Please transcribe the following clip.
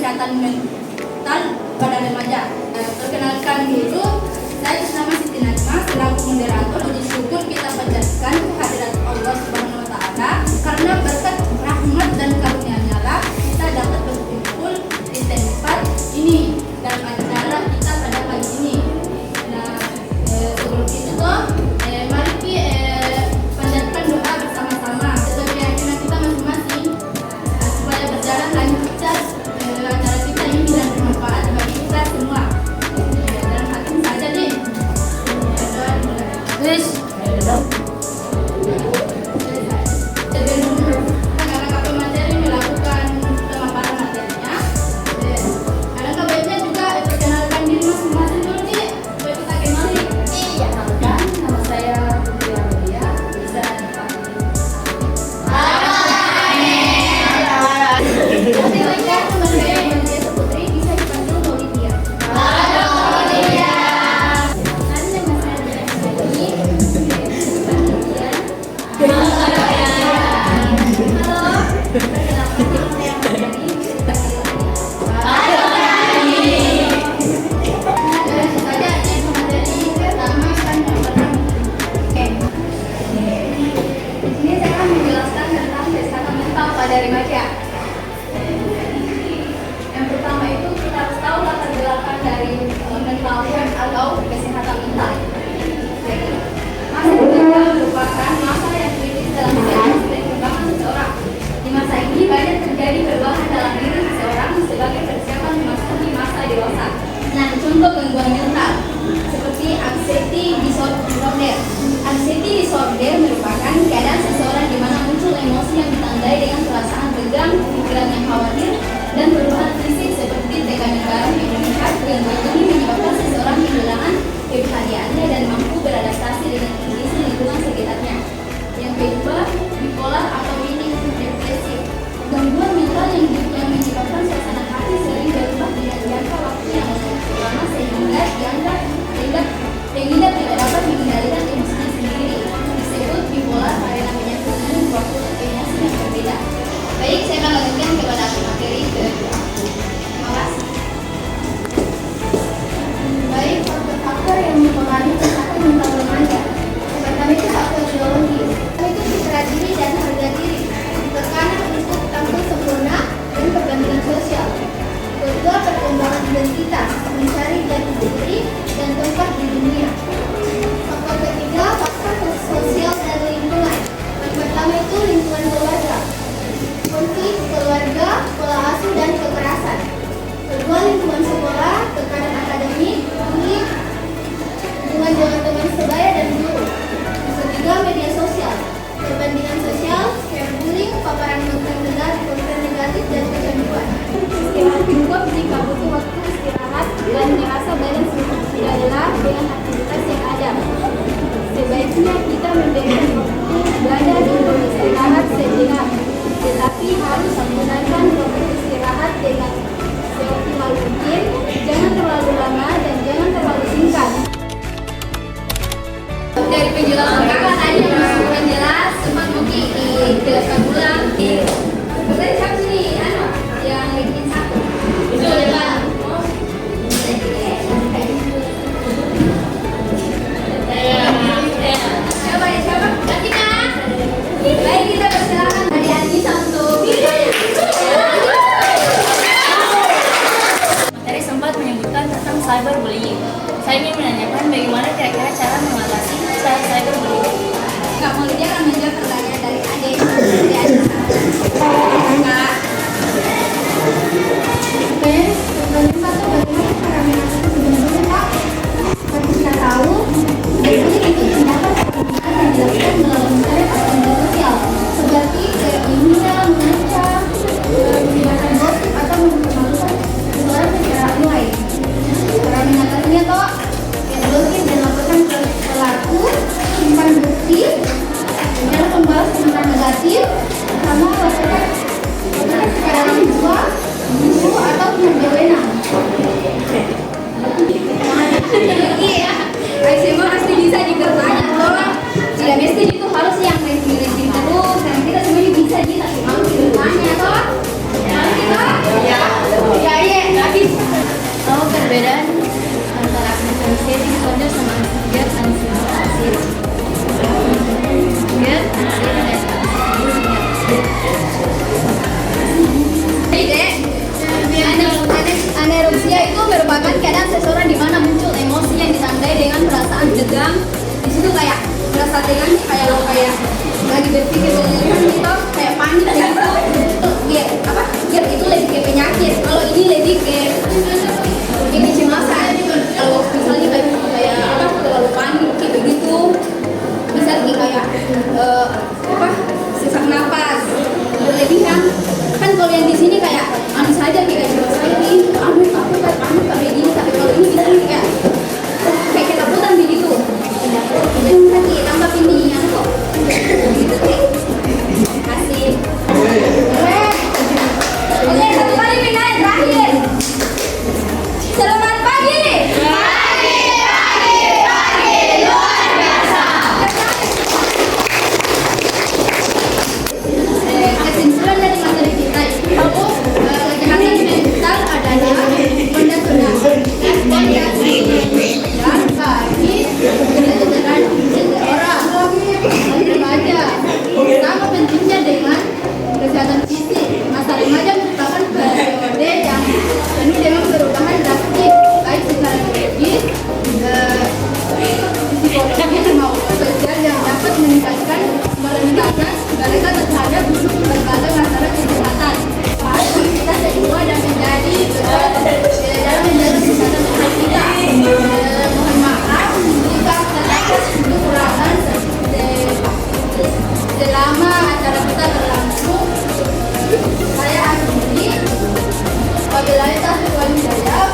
kesehatan mental pada remaja. Perkenalkan dulu, saya nama Siti Najma selaku moderator. Puji syukur kita panjatkan kehadirat Allah Subhanahu wa Ta'ala, karena berkat rahmat dan karunia-Nya lah kita dapat berkumpul di tempat ini dalam acara kita pada pagi ini. Nah, sebelum itu mari panjatkan doa bersama-sama sesuai keyakinan kita masing-masing supaya berjalan lancar acara kita ini dan bermanfaat bagi kita semua. Dalam hati saja nih. Wish. Dari baca. Yang pertama itu kita harus tahu latar belakang dari mental health atau kesehatan mental. Masa mental merupakan masa yang kritis dalam proses perkembangan seseorang. Di masa ini banyak terjadi perubahan dalam diri seseorang sebagai persiapan memasuki masa dewasa. Nah, contoh gangguan mental seperti anxiety disorder. Anxiety disorder merupakan keadaan seseorang di mana muncul emosi yang ditandai dengan perasaan tegang, pikiran yang khawatir, dan perubahan fisik seperti tekanan darah yang meningkat. Gangguan ini menyebabkan seseorang kehilangan kebahagiaannya dan mampu beradaptasi dengan kondisi lingkungan sekitarnya. Yang kedua, bipolar atau manic depresif. Gangguan mental yang menyebabkan suasana hati sering berubah dengan jangka waktu yang lama sehingga tidak dapat mengendalikan emosinya sendiri. Disebut bipolar karena menyebabkan waktu emosi yang berbeda. Baik, saya akan lanjutkan kepada materi kedua. Terima kasih. Baik, faktor-faktor yang mempengaruhi kesehatan mental remaja. Yang pertama itu faktor biologis. Itu citra diri dan harga diri, tekanan untuk tampil sempurna dan perbandingan sosial. Kedua, perkembangan identitas, mencari jati diri dan tempat di dunia. Faktor ketiga, faktor sosial dan lingkungan. Yang pertama itu lingkungan keluarga, konflik keluarga, pola asuh dan kekerasan. Kedua, lingkungan sekolah, tekanan akademik, bullying, hubungan dengan teman sebaya dan guru. Ketiga, media sosial, perbandingan sosial, cyberbullying, paparan konten negatif dan kecanduan. Istirahat cukup jika butuh waktu istirahat dan merasa badan sudah lelah dengan aktivitas yang ada. Sebaiknya kita memberikan waktu ibadah dan beristirahat sejenak, tetapi harus menggunakan waktu istirahat dengan seoptimal mungkin. Jangan terlalu lama dan jangan terlalu singkat. Dari penjelasan kakak tadi yang masih jelas, sempat mungkin dijelaskan ulang. Berarti siapa nih? Yang bikin satu. Itu adalah siapa? Ganti kan? Baik, kita persilakan dari Anissa untuk materi sempat menyebutkan tentang cyberbullying. Saya ingin menanyakan bagaimana kira-kira cara mengatasi cyberbullying. Kak Maulidi akan menjawab pertanyaan dari Ade. Kak. Oke, pertanyaan satu, bagaimana cara mengatasi cyberbullying, Kak? Seperti kita tahu, cyberbullying itu tindakan pembunuhan yang dilakukan melalui internet atau media sosial, seperti menghina, mengancam, menyebarkan gosip atau mempermalukan seseorang secara online. Cara mengatasinya toh, blokin dan lakukan perbedaan antara anxiety disorder sama gerd anxiety. Gerd anxiety dan Anorexia itu merupakan keadaan seseorang di mana muncul emosi yang ditandai dengan perasaan tegang. Di situ kayak merasa tegang nih, kayak lagi berpikir gitu, kayak panik gitu. Gerd itu lebih ke penyakit. Kalau ini lebih ke kecemasan. Kalau misalnya kayak terlalu panik kayak begitu, misalnya kayak sesak napas berlebihan. Kan kalau yang di sini kayak manis saja kayak saya ini aku kayak gini, tapi kalau ini bisa kayak ketakutan begitu. Nanti tambah pindihnya kok. Gitu deh. Kasih. Oke, satu kali final terakhir. Selamat pagi. Luar biasa. Kesimpulan dari materi kita itu kejahatan mental adalah pendatangan variasi dan bagi kesejahteraan seseorang dan remaja. Sama pentingnya dengan kesehatan fisik. Masa remaja merupakan periode yang penuh dengan perubahan drastis baik secara biologis, psikologis maupun sosial yang dapat meningkatkan mereka terhadap berbagai masalah kesehatan. Kita kedua dan menjadi dalam menjaga kesehatan mental kita. Mohon maaf jika terdapat kekurangan selama acara kita berlangsung. Saya akhiri. Apabila kita sesuai menjawab,